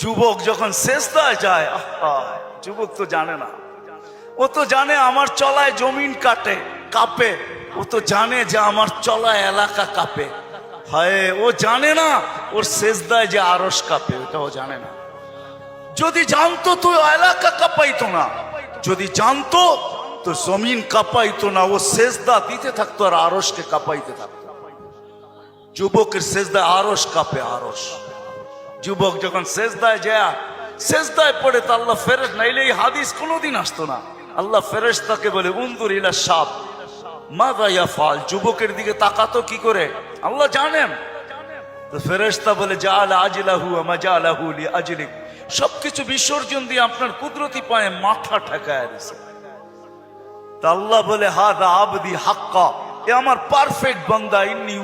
যুবক যখন সেজদায় যায়, যুবক তো জানে না, ও তো জানে আমার চলায় জমিন কাঁপে, ও তো জানে যে আমার চলায় এলাকা কাঁপে। হায়, ও জানে না ওর সেজদায় যে আরশ কাঁপে, ওটা ও জানে না। যদি জানতো তো এলাকা কাঁপাইতো না, যদি জানতো তো জমিন কাঁপাইতো না, ও সেজদা দিতে থাকতো আর আরশকে কাঁপাইতে থাকতো। যুবকের সেজদায় আরশ কাঁপে, আরশ। যুবক যখন সেজদায় যায়, সেজদায় পড়ে তো আল্লাহ ফেরেশতা, নাইলে এই হাদিস কোনোদিন আসতো না। আল্লাহ ফেরেশতাকে বলে উনজুর ইলা শাব মাযা ইয়াফআল, যুবকের দিকে তাকাতো কি করে আল্লাহ জানেন। তো ফেরেশতা বলে জাআলা আজলাহু ওয়া মাজালাহু লিআজলিক, সবকিছু বিসর্জন দিয়ে আপনার কুদরতি পায়ে মাথা ঠেকায় দিয়েছে। তা আল্লাহ বলে হাযা আবদি হাক্কা, এ আমার পারফেক্ট বান্দা, ইন্নী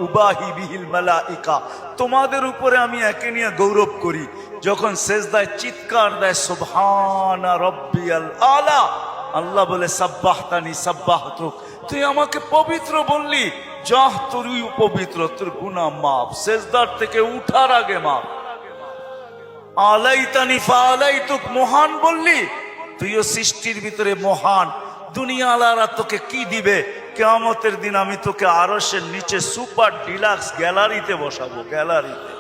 উবাহি বিহিল মালাইকা, তোমাদের উপরে আমি একে নিয়ে গৌরব করি। যখন সেজদায় চিৎকার দেয় সুবহানা রাব্বিয়াল আলা, আল্লাহ বলে সাব্বাহতানি সাব্বাহতুক, তুই আমাকে পবিত্র বললি, যাহ তুই পবিত্র, তোর গুনাহ মাফ, সেজদার থেকে উঠার আগে মাফ। আলাইতানি ফাআলাইতুক, মহান বললি, তুইও সৃষ্টির ভিতরে মহান। দুনিয়াওয়ালারা তোকে কি দিবে? কিয়ামতের দিন আমি তোকে আরশের নিচে সুপার ডিলাক্স গ্যালারিতে বসাবো। গ্যালারিতে,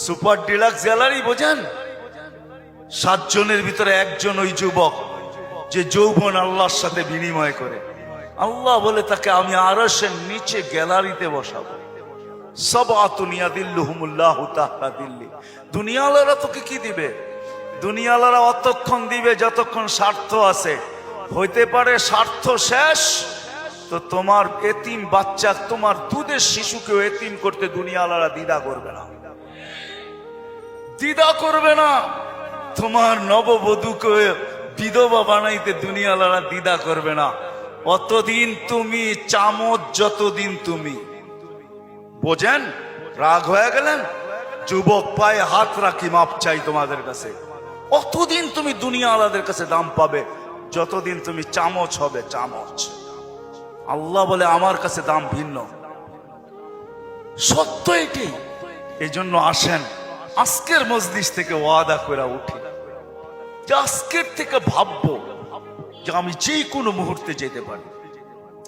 সুপার ডিলাক্স গ্যালারি বোঝেন? 7 জনের ভিতরে একজন ওই যুবক যে যৌবন আল্লাহর সাথে বিনিময় করে। আল্লাহ বলে তাকে আমি আরশের নিচে গ্যালারিতে বসাবো। সাবআতুন ইয়াদিল্লুহুমুল্লাহু তাহতা দিল্লি। দুনিয়াওয়ালারা তোকে কি দিবে? দুনিয়াওয়ালারা অতক্ষণ দিবে যতক্ষণ স্বার্থ আছে। হইতে পারে স্বার্থ শেষ তো তোমার এতিম বাচ্চা, তোমার দুধের শিশুকেও এতিম করতে দুনিয়াওয়ালারা দ্বিধা করবে না, দ্বিধা করবে না। তোমার নববধূকে বিধবা বানাইতে দুনিয়াওয়ালারা দ্বিধা করবে না। অতদিন তুমি চামচ, যতদিন তুমি বোঝেন। রাগ হয়ে গেলেন? যুবক পায়ে হাত রাখি, মাপ চাই তোমাদের কাছে। অতদিন তুমি দুনিয়াওয়ালাদের কাছে দাম পাবে যতদিন তুমি চামচ হবে, চামচ। আল্লাহ বলে আমার কাছে দাম ভিন্ন, সত্য এটি। এই জন্য আসেন আজকের মজলিস থেকে ওয়াদা করে উঠি যে আজকের থেকে ভাববো যে আমি যে কোনো মুহূর্তে যেতে পারি।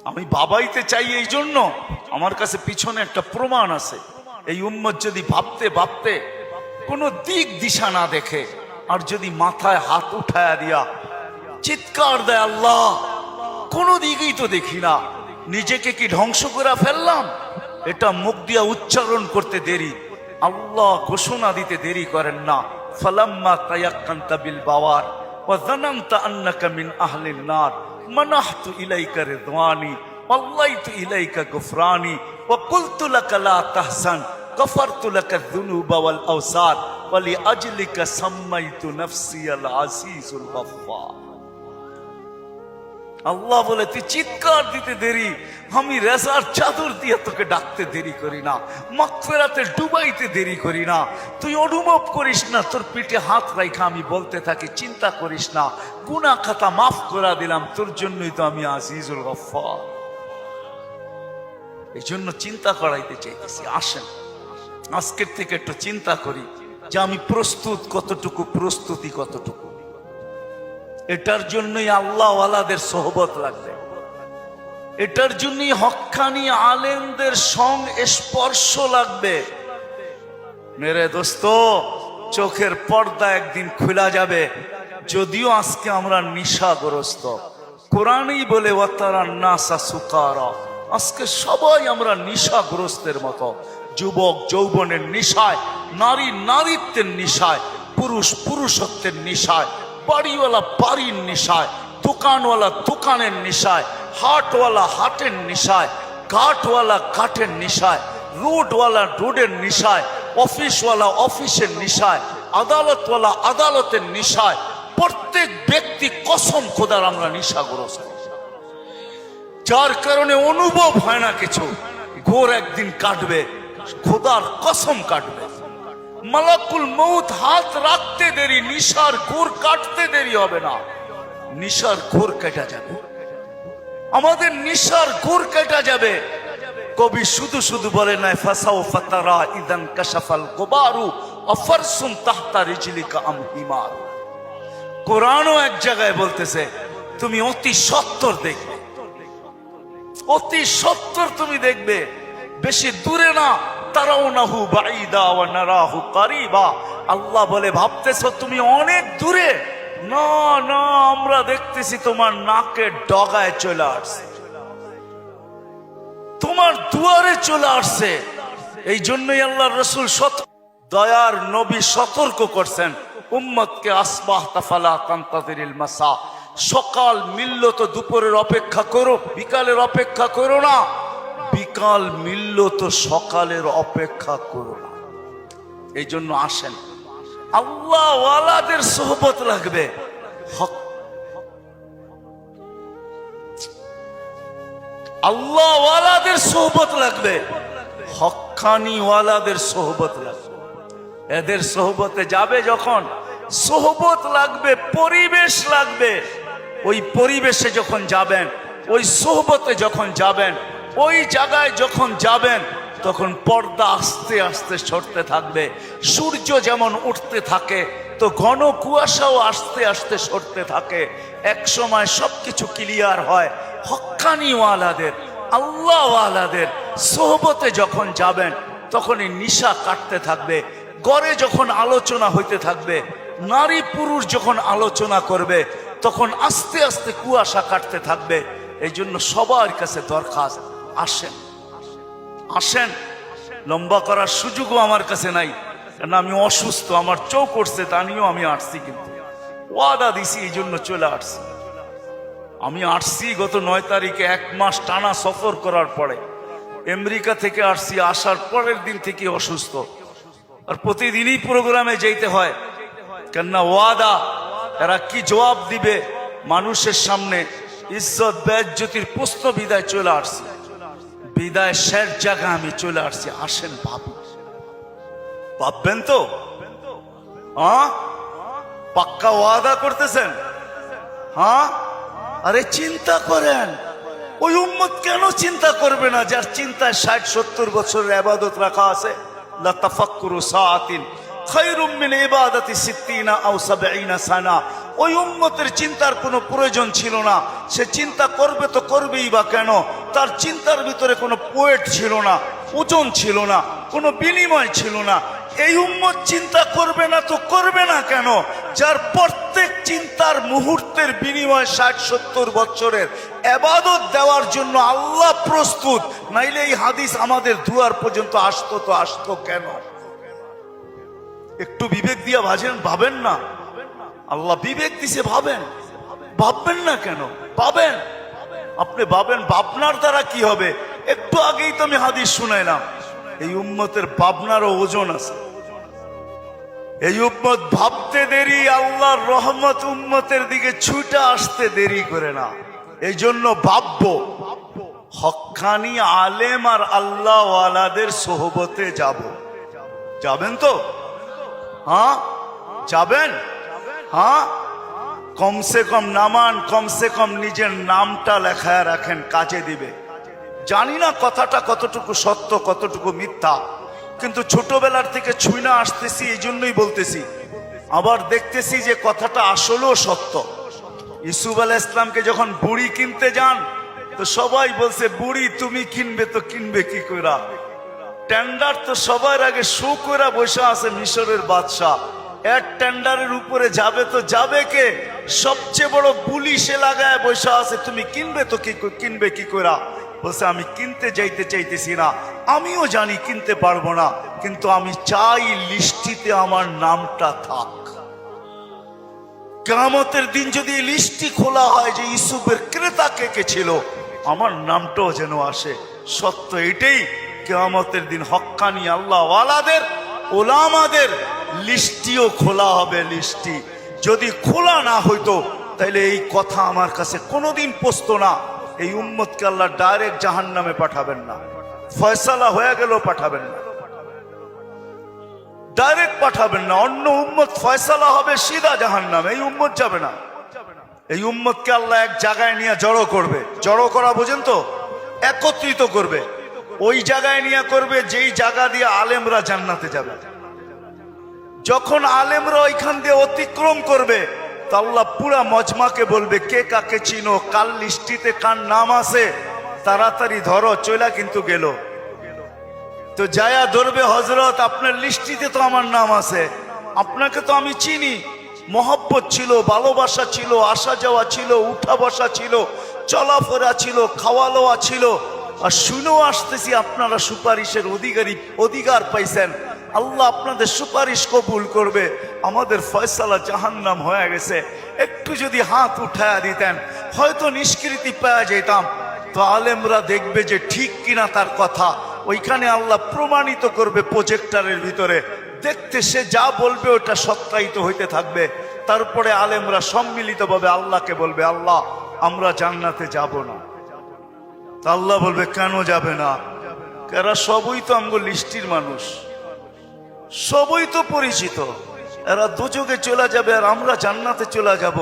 আমি বাবাইতে চাই, এই জন্য আমার কাছে পিছনে একটা প্রমাণ আছে। এই উম্মত যদি ভাবতে ভাবতে কোনো দিক দিশা না দেখে আর যদি মাথায় হাত উঠায়া দিয়া চিৎকার দেয় আল্লাহ, কোনো দিকেই তো দেখি না, নিজেকে কি ধ্বংস করে ফেললাম? এটা মুখ দিয়া উচ্চারণ করতে দেরি, আল্লাহ ঘোষণা দিতে দেরি করেন না। ফালাম্মা তায়াক্কানতা বিল বাওয়ার ওয়া যানানতা আন্নাকা মিন আহলিন নার মানাহতু ইলাইকা রিদওয়ানি ওয়াল্লাইতু ইলাইকা গুফরানি ওয়া কুলতু লাকা লা তাহসান গফারতু লাকা যুনুবা ওয়াল আওসার ওয়া লিআজলিকা সাম্মাইতু নাফসি আল আজিজুল গফফার। আল্লাহ বলে তুই চিৎকার দিতে দেরি, আমি রেজার চাদর দিয়ে তোকে ডাকতে দেরি করি না, মাগফিরাতে ডুবাইতে দেরি করি না। তুই অনুভব করিস না, তোর পিঠে হাত রাখা আমি বলতে থাকি চিন্তা করিস না, গুনাহ খাতা মাফ করে দিলাম, তোর জন্যই তো আমি আজিজুল গফফার। এই জন্য চিন্তা করাইতে চাইতেছি। আসেন আজকের থেকে একটু চিন্তা করি যে আমি প্রস্তুত কতটুকু, প্রস্তুতি কতটুকু। এটার জন্যই আল্লাহ ওয়ালাদের সোহবত লাগবে, এটার জন্যই হক্কানি আলেমদের স্পর্শ লাগবে। মেরে দোস্ত, চোখের পর্দা একদিন খোলা যাবে। যদিও আজকে আমরা নিশাগ্রস্ত, কোরআনই বলে ওয়াতারান নাসা সুকারা, আজকে সবাই আমরা নিশাগ্রস্তের মতো। যুবক যৌবনের নিশায়, নারী নারীত্বের নিশায়, পুরুষ পুরুষত্বের নিশায়, বাড়িওয়ালা বাড়ির নিশায়, দোকানওয়ালা দোকানের নিশায়, হাটওয়ালা হাটের নিশায়, ঘাটওয়ালা ঘাটের নিশায়, রোডওয়ালা রোডের নিশায়, অফিসওয়ালা অফিসের নিশায়, আদালতওয়ালা আদালতের নিশায়। প্রত্যেক ব্যক্তি কসম খোদার আমরা নিশাগ্রস্ত, যার কারণে অনুভব হয় না কিছু। ঘোর একদিন কাটবে, খোদার কসম কাটবে। মালাকুল মউত হাত রাখতে দেরি, নিশার ঘোর কাটতে দেরি হবে না। নিশার ঘোর কেটে যাবে, আমাদের নিশার ঘোর কেটে যাবে। কবি শুধু শুধু বলে নাই ফাসাউফা তারা ইদান কাশাফাল গুবারু আফারসুন তাহতা রিজলিকা আম হিমার। কোরআনও এক জায়গায় বলতেছে তুমি অতি সত্বর দেখবে, অতি সত্বর তুমি দেখবে, বেশি দূরে না। তারাউনাহু বাঈদা ওয়া নারাহু কারীবা। আল্লাহ বলে ভাবতেছো তুমি অনেক দূরে, না না, আমরা দেখতেছি তোমার নাকের ডগায় চলে আসছে, তোমার দুয়ারে চলে আসছে। এই জন্যই আল্লাহর রাসূল দয়ার নবী সতর্ক করছেন উম্মতকে, আসবাহতা ফালা তানতাযিরিল মাসা। সকাল মিলল তো দুপুরের অপেক্ষা করো, বিকালের অপেক্ষা করো না। বিকাল মিলল তো সকালের অপেক্ষা করো না। এই জন্য আসেন, আল্লাহ ওয়ালাদের সোহবত লাগবে, আল্লাহ ওয়ালাদের সোহবত লাগবে, হক্কানি ওয়ালাদের সোহবত লাগবে। এদের সোহবতে যাবে যখন, সোহবত লাগবে, পরিবেশ লাগবে। ওই পরিবেশে যখন যাবেন, ওই সোহবতে যখন যাবেন, ওই জায়গায় যখন যাবেন, তখন পর্দা আস্তে আস্তে সরতে থাকবে। সূর্য যেমন উঠতে থাকে তো ঘন কুয়াশাও আস্তে আস্তে সরতে থাকে। এক সময় সবকিছু ক্লিয়ার হয়। হক্কানি ওয়ালাদের, আল্লাহ ওয়ালাদের সোহবতে যখন যাবেন, তখনই নিশা কাটতে থাকবে। ঘরে যখন আলোচনা হইতে থাকবে, নারী পুরুষ যখন আলোচনা করবে, তখন আস্তে আস্তে কুয়াশা কাটতে থাকবে। এই জন্য সবার কাছে দরখাস্ত, আসেন আসেন। লম্বা করার সুযোগও আমার কাছে নাই, কারণ আমি অসুস্থ, আমার চোখ করছে, তা নিয়েও আমি আসছি, কিন্তু ওয়াদা দিছি এই জন্য চলে আসছি। আমি আসছি গত 9 তারিখে, 1 মাস টানা সফর করার পরে আমেরিকা থেকে আসছি। আসার পরের দিন থেকে অসুস্থ, আর প্রতিদিনই প্রোগ্রামে যেতে হয়, কেননা ওয়াদা। এরা কি জবাব দিবে মানুষের সামনে? ইজ্জত বেজ্জতির প্রশ্ন। বিদায় চলে আসছি, বিদায় শেষ জায়গা আমি চলে আসছি। আসেন ভাবি, ভাববেন তো? পাক্কা ওয়াদা করতেছেন? হ্যাঁ, আরে চিন্তা করেন, ওই উম্মত কেন চিন্তা করবে না যার চিন্তায় 60-70 বছরের ইবাদত রাখা আছে? লা তাফাক্কুরু সাআতিন খায়রুম মিন ইবাদাতি 60 আও 70 সানা। ওই উম্মতের চিন্তার কোনো প্রয়োজন ছিল না। সে চিন্তা করবে তো করবেই বা কেন? তার চিন্তার ভিতরে কোনো ওয়েট ছিল না, ওজন ছিল না, কোনো বিনিময় ছিল না। এই উম্মত চিন্তা করবে না তো করবে না কেন? যার প্রত্যেক চিন্তার মুহূর্তের বিনিময় 60-70 বছরের ইবাদত দেওয়ার জন্য আল্লাহ প্রস্তুত। নাইলে এই হাদিস আমাদের দুয়ার পর্যন্ত আসতো তো আসতো কেন? একটু বিবেক দিয়ে ভাবেন না? আল্লাহ বিবেক দিছে, ভাবেন। ভাববেন না কেন? ভাবেন, আপনি ভাবেন। ভাবনার দ্বারা কি হবে? একটু আগেই তো আমি হাদিস শুনাইলাম, এই উম্মতের ভাবনারও ওজন আছে। এই উম্মত ভাবতে দেরি, আল্লাহর রহমত উম্মতের দিকে ছুটে আসতে দেরি করে না। এই জন্য ভাববো, হক্কানি আলেম আর আল্লাহ ওয়ালাদের সোহবতে যাব। যাবেন তো? হ্যাঁ যাবেন? হ্যাঁ, কমসে কম নামান, কমসে কম নিজের নামটা লেখায় রাখেন, কাজে দিবে। জানি না কথাটা কতটুকু সত্য কতটুকু মিথ্যা, কিন্তু ছোটবেলার থেকে ছুঁইনা আসতেছি, এই জন্যই বলতেছি। আবার দেখতেছি যে কথাটা আসলেও সত্য। ইউসুফ আলাইহিস সালামকে যখন বুড়ি কিনতে যান, তো সবাই বলছে বুড়ি তুমি কিনবে তো কিনবে কি কইরা? টেন্ডার তো সবার আগে শো কইরা বসে আছে মিশরের বাদশাহ। এর টেন্ডারের উপরে যাবে তো যাবে কে? সবচেয়ে বড় বুলি সে লাগায় বসে আছে, তুমি কিনবে তো কিনবে কি কইরা? বলছে আমি কিনতে যাইতে চাইতেছি না, আমিও জানি কিনতে পারবো না, কিন্তু আমি চাই লিস্টিতে আমার নামটা থাক। কিয়ামতের দিন যদি লিস্টি খোলা হয় যে ইউসুফের ক্রেতা কে কে ছিল, আমার নামটাও যেন আসে। সত্য এটাই, কিয়ামতের দিন হক্কানি আল্লাহ ওয়ালাদের, ওলামাদের লিস্টিও খোলা হবে। লিস্টি যদি খোলা না হইতো তাইলে এই কথা আমার কাছে কোনোদিন পৌঁছতো না। এই উম্মতকে আল্লাহ ডাইরেক্ট জাহান্নামে পাঠাবেন না, ফয়সালা হয়ে গেল পাঠাবেন না, ডাইরেক্ট পাঠাবেন না। অন্য উম্মত ফয়সালা হবে সিধা জাহান্নামে, এই উম্মত যাবে না। এই উম্মতকে আল্লাহ এক জায়গায় নিয়ে জড়ো করবে। জড়ো করা বোঝেন তো? একত্রিত করবে। ওই জায়গায় নিয়ে করবে যেই জায়গা দিয়ে আলেমরা জান্নাতে যাবে। যখন আলেমরা ওইখান দিয়ে অতিক্রম করবে তো আল্লাহ পুরা মজমাকে বলবে, কে কাকে চিনো, কাল লিস্টিতে কার নাম আছে, তাড়াতাড়ি ধরো, চলা কিন্তু গেল। তো যায়া ধরবে, হযরত আপনার লিস্টিতে তো আমার নাম আছে, আপনাকে তো আমি চিনি, মহব্বত ছিল, ভালোবাসা ছিল, আসা যাওয়া ছিল, উঠা বসা ছিল, চলাফেরা ছিল, খাওয়া লওয়া ছিল, আর শুনেও আসতেছি আপনারা সুপারিশের অধিকার পাইছেন, আল্লাহ আপনাদের সুপারিশ কবুল করবে, আমাদের ফয়সালা জাহান্নাম হয়ে গেছে, একটু যদি হাত উঠায়া দিতেন হয়তো নিষ্কৃতি পাওয়া যেতাম। তো আলেমরা দেখবে যে ঠিক কিনা তার কথা, ওইখানে আল্লাহ প্রমাণিত করবে প্রজেক্টরের ভিতরে, দেখতে সে যা বলবে ওটা সত্যায়িত হইতে থাকবে। তারপরে আলেমরা সম্মিলিতভাবে আল্লাহকে বলবে, আল্লাহ আমরা জান্নাতে যাব না। তা আল্লাহ বলবে, কেন যাবে না? এরা সবই তো আমগো লিস্টির মানুষ, সবই তো পরিচিত, এরা দুযোগে চলে যাবে আর আমরা জান্নাতে চলে যাব।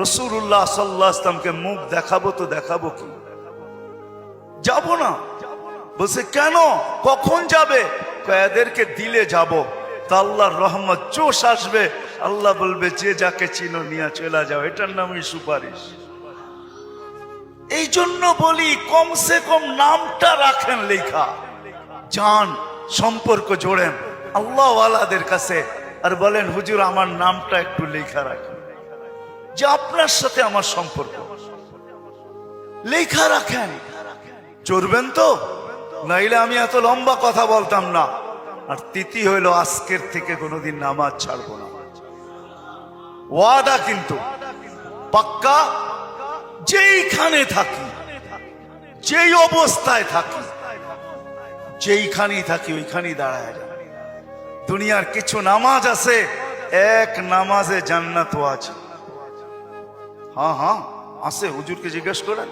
রাসূলুল্লাহ সাল্লাল্লাহু আলাইহি ওয়াসাল্লামকে মুখ দেখাবো তো দেখাবো কি? যাব না। বলছে কেন, কখন যাবে? এদেরকে দিলে যাব। তা আল্লাহর রহমত জোশ আসবে, আল্লাহ বলবে যে যাকে চিনো নিয়ে চলে যাও, এটার নামই সুপারিশ। এই জন্য বলি কমসে কম নামটা রাখেন লেখা, যান সম্পর্ক জোড়েন আল্লাহ ওয়ালাদের কাছে, আর বলেন হুজুর আমার নামটা একটু লেখা রাখেন, যে আপনার সাথে আমার সম্পর্ক লেখা রাখেন। চড়বেন তো, নাইলে আমি এত লম্বা কথা বলতাম না। আর তৃতীয় হইল, আজকের থেকে কোনোদিন নামাজ ছাড়বো না, ওয়াদা কিন্তু পাক্কা। যেইখানে থাকি, যেই অবস্থায় থাকি, যেইখানেই থাকি ওইখানেই দাঁড়ায় যায়। দুনিয়ার কিছু নামাজ আছে, এক নামাজে জান্নাত আছে। হ্যাঁ হ্যাঁ আছে, হুজুরকে জিজ্ঞেস করেন।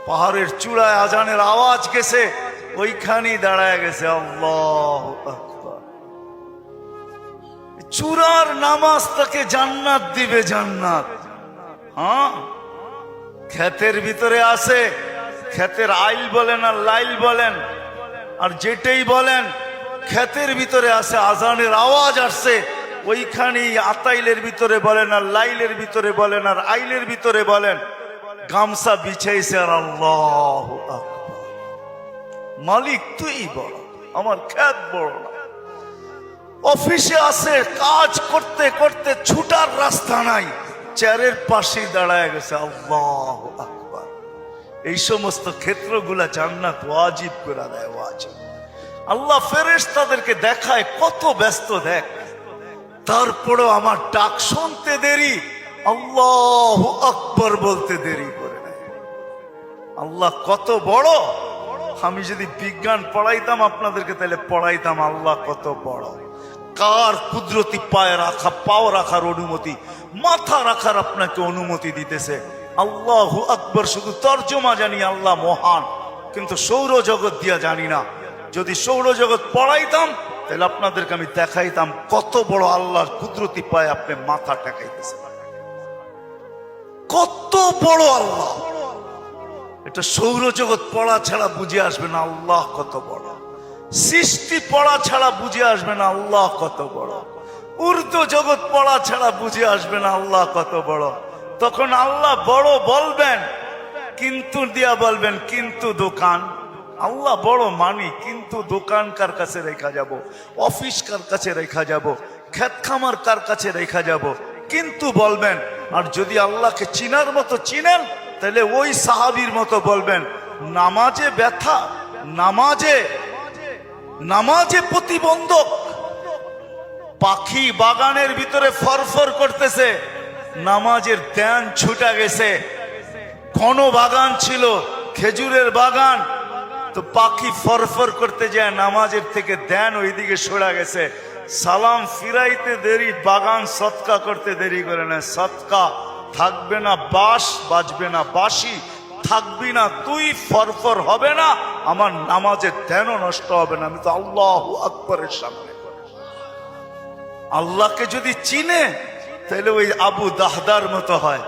পাহাড়ের চূড়ায় আজানের আওয়াজ গেছে, ওইখানেই দাঁড়ায় গেছে আল্লাহু আকবার। চূড়ার নামাজ তাকে জান্নাত দিবে, জান্নাত। হ্যাঁ, ক্ষেতের ভিতরে আছে, ক্ষেতের আইল বলেন আর লাইল বলেন আর যেটাই বলেন, ক্ষেতের ভিতরে আছে, আজানের আওয়াজ আসছে, ওইখানেই আতাইলের ভিতরে বলেন আর লাইলের ভিতরে বলেন আর আইলের ভিতরে বলেন, গামছা বিছাইছে আর আল্লাহু আকবার। মালিক তুই বড়, আমার ক্ষেত বড় না। অফিসে আছে, কাজ করতে করতে ছুটার রাস্তা নাই, চেয়ারের পাশেই দাঁড়ায় গেছে আল্লাহু আকবার। এই সমস্ত ক্ষেত্রগুলা জান্নাত ওয়াজিব করে দেয়, ওয়াজিব। আল্লাহ ফেরেশতাদেরকে দেখায় কত ব্যস্ত, দেখ, তারপরেও আমার ডাক শুনতে দেরি, আল্লাহু আকবার বলতে দেরি করে নেয়। আল্লাহ কত বড়। আমি যদি বিজ্ঞান পড়াইতাম আপনাদেরকে, তাহলে পড়াইতাম আল্লাহ কত বড়। কার কুদরতি পায়ে রাখা, পাও রাখার অনুমতি, মাথা রাখার আপনাকে অনুমতি দিতেছে। আল্লাহু আকবার শুধু তর্জমা জানি, আল্লাহ মহান, কিন্তু সৌরজগৎ দিয়া জানি না। যদি সৌরজগৎ পড়াইতাম তাহলে আপনাদেরকে আমি দেখাইতাম কত বড় আল্লাহর কুদরতি পায়ে আপনি মাথা টেকাইতেছেন, কত বড় আল্লাহ। এটা সৌরজগৎ পড়া ছাড়া বুঝে আসবে না আল্লাহ কত বড়। সৃষ্টি পড়া ছাড়া বুঝে আসবে না আল্লাহ কত বড়। উর্দু জগৎ পড়া ছাড়া বুঝে আসবে না আল্লাহ কত বড়। তখন আল্লাহ বড় বলবেন, কিন্তু দিয়া বলবেন, কিন্তু দোকান। আল্লাহ বড় মানি, কিন্তু দোকান কার কাছে রেখা যাব, অফিস কার কাছে রেখা যাব, ক্ষেত খামার কার কাছে রেখা যাব, কিন্তু বলবেন। আর যদি আল্লাহকে চিনার মতো চিনেন, তাহলে ওই সাহাবীর মতো বলবেন, নামাজে ব্যথা, নামাজে প্রতিবন্ধক। পাখি বাগানের ভিতরে ফরফর করতেছে, নামাজের ধ্যান ছুটা গেছে। ঘন বাগান ছিল, খেজুরের বাগান, তো পাখি ফরফর করতে যায়, নামাজের থেকে ধ্যান ওইদিকে সরা গেছে। সালাম ফিরাইতে দেরি, বাগান সৎকা করতে দেরি করে না। সৎকা থাকবে না বাঁশ, বাজবে না বাঁশি, থাকবি না তুই, ফরফর হবে না, আমার নামাজের ধ্যানও নষ্ট হবে না। আমি তো আল্লাহু আকবারের সামনে। আল্লাহকে যদি চিনে তাহলে ওই আবু দাহদার মতো হয়।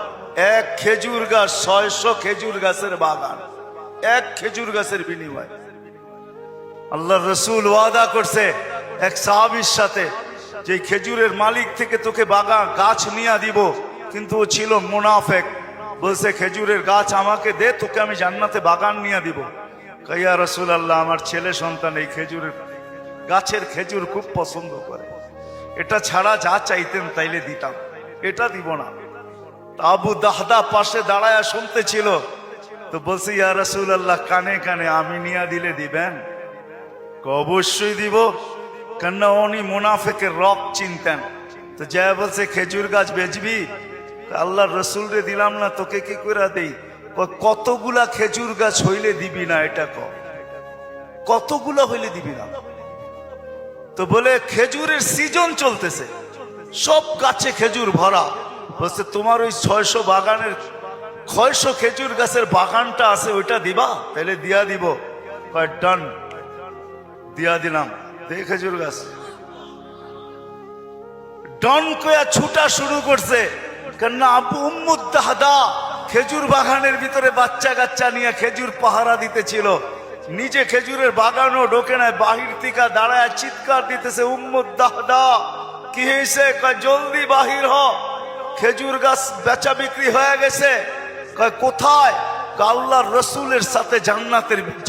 এক খেজুর গাছ, 600 খেজুর গাছের বাগান, এক খেজুর গাছের বিনিময়। আল্লাহর রাসূল ওয়াদা করছে এক সাহাবীর সাথে, যে খেজুরের মালিক থেকে তোকে বাগান গাছ নিয়ে দিব, কিন্তু ও ছিল মুনাফেক। বলছে খেজুরের গাছ আমাকে দে, তোকে আমি জান্নাতে বাগান নিয়ে দিব। ইয়া রাসূলুল্লাহ, আমার ছেলে সন্তান এই খেজুরের গাছের খেজুর খুব পছন্দ করে, এটা ছাড়া যা চাইতেন তাইলে দিতাম, এটা দিব না। আবু দাহদা পাশে দাঁড়ায়া শুনতেছিল, তো বলছে ইয়া রাসূলুল্লাহ, কানে কানে আমি নিয়া দিলে দিবেন? অবশ্যই দিব, কেননা উনি মুনাফিকের রক চিনতেন। তো যা বলছে খেজুর গাছ বেচবি? আল্লাহর রসুল রে দিলাম না, তোকে কি করে দেই? কতগুলা খেজুর গাছ হইলে দিবি না, এটা কতগুলা হইলে দিবি না? তো বলে খেজুরের সিজন চলতেছে, সব গাছে খেজুর ভরা। বলছে তোমার ওই 600 বাগানের 600 খেজুর গাছের বাগানটা আছে, ওইটা দিবা? তাহলে দিয়া দিব। ডান, দিয়া দিলাম। দে খেজুর গাছ। ডন কয়া ছুটা শুরু করছে, কেননা আবু উম্মুদ দাহদা খেজুর বাগানের ভিতরে বাচ্চা কাচ্চা নিয়ে খেজুর পাহারা দিতেছিল, নিজে খেজুরের বাগানও ঢোকে নাই, বাহির থেকে দাঁড়ায় চিৎকার দিতেছে, উম্মুদ দাহদা কি হয়েছে? কয় জলদি বাহির হ, খেজুর গাছ বেচা বিক্রি হয়ে গেছে। কয় কোথায়? আল্লাহর রসুলের সাথে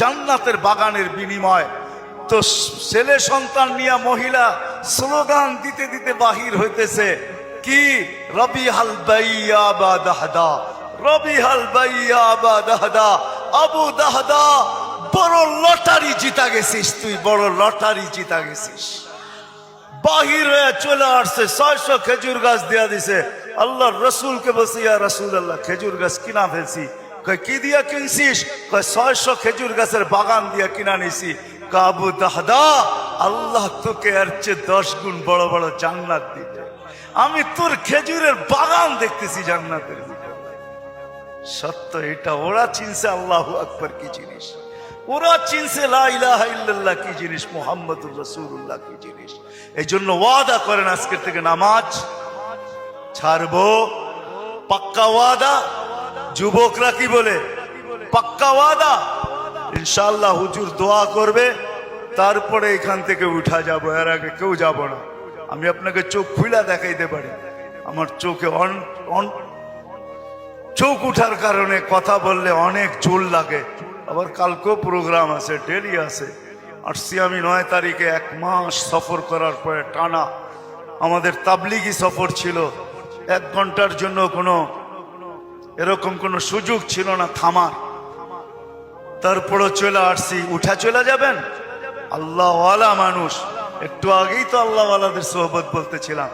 জান্নাতের বাগানের বিনিময়। তো ছেলে সন্তান নিয়ে মহিলা স্লোগান দিতে দিতে বাহির হইতেছে, কি? রবিহাল বাইয়া বা দাহদা, রবিহাল বাইয়া বা দাহদা। আবু দাহদা, বড় লটারি জিতা গেছিস তুই, বড় লটারি জিতা গেছিস। বাহির হয়ে চলে আসছে, 600 খেজুর গাছ দিয়া দিছে। আল্লাহর রসুলকে বলছে, ইয়া রাসূলুল্লাহ, খেজুর গাছ কিনা ফেলছি। কয় কি দিয়া কিনছিস? কয় 600 খেজুর গাছের বাগান দিয়া কিনা নিছি। আবু দাহদা, আল্লাহ তোকে এর চেয়ে 10 গুণ বড় বড় জান্নাত দিবে। আমি তোর খেজুরের বাগান দেখতেছি জান্নাতের ভিতরে। সত্য এটা। ওরা চিনছে আল্লাহু আকবার কি জিনিস, ওরা চিনছে লা ইলাহা ইল্লাল্লাহ কি জিনিস, মুহাম্মদুর রাসূলুল্লাহ কি জিনিস। এই জন্য ওয়াদা করেন আজকের থেকে নামাজ ছাড়বো, পাক্কা ওয়াদা। যুবকরা কি বলে? পাক্কা ওয়াদা। ইনশাআল্লাহ হুজুর দোয়া করবে, তারপরে এখান থেকে উঠা যাব, এর আগে কেউ যাব না। আমি আপনাকে চোখ খুলা দেখাইতে পারি, আমার চোখে চোখ উঠার কারণে কথা বললে অনেক জোর লাগে। আবার কালকেও প্রোগ্রাম আছে, ডেলি আছে। আসছি আমি 9 তারিখে, 1 মাস সফর করার পরে টানা আমাদের তাবলিগি সফর ছিল। 1 ঘন্টার জন্য এরকম কোনো সুযোগ ছিল না থামার। তারপরও চলে আসছি। উঠা চলে যাবেন? আল্লাহওয়ালা মানুষ, একটু আগেই তো আল্লাহওয়ালাদের সোহবত বলতেছিলাম।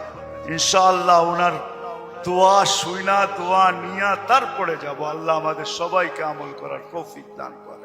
ইনশাআল্লাহ ওনার দোয়া শুইনা, দোয়া নিয়া তারপরে যাব। আল্লাহ আমাদের সবাইকে আমল করার তৌফিক দান করে।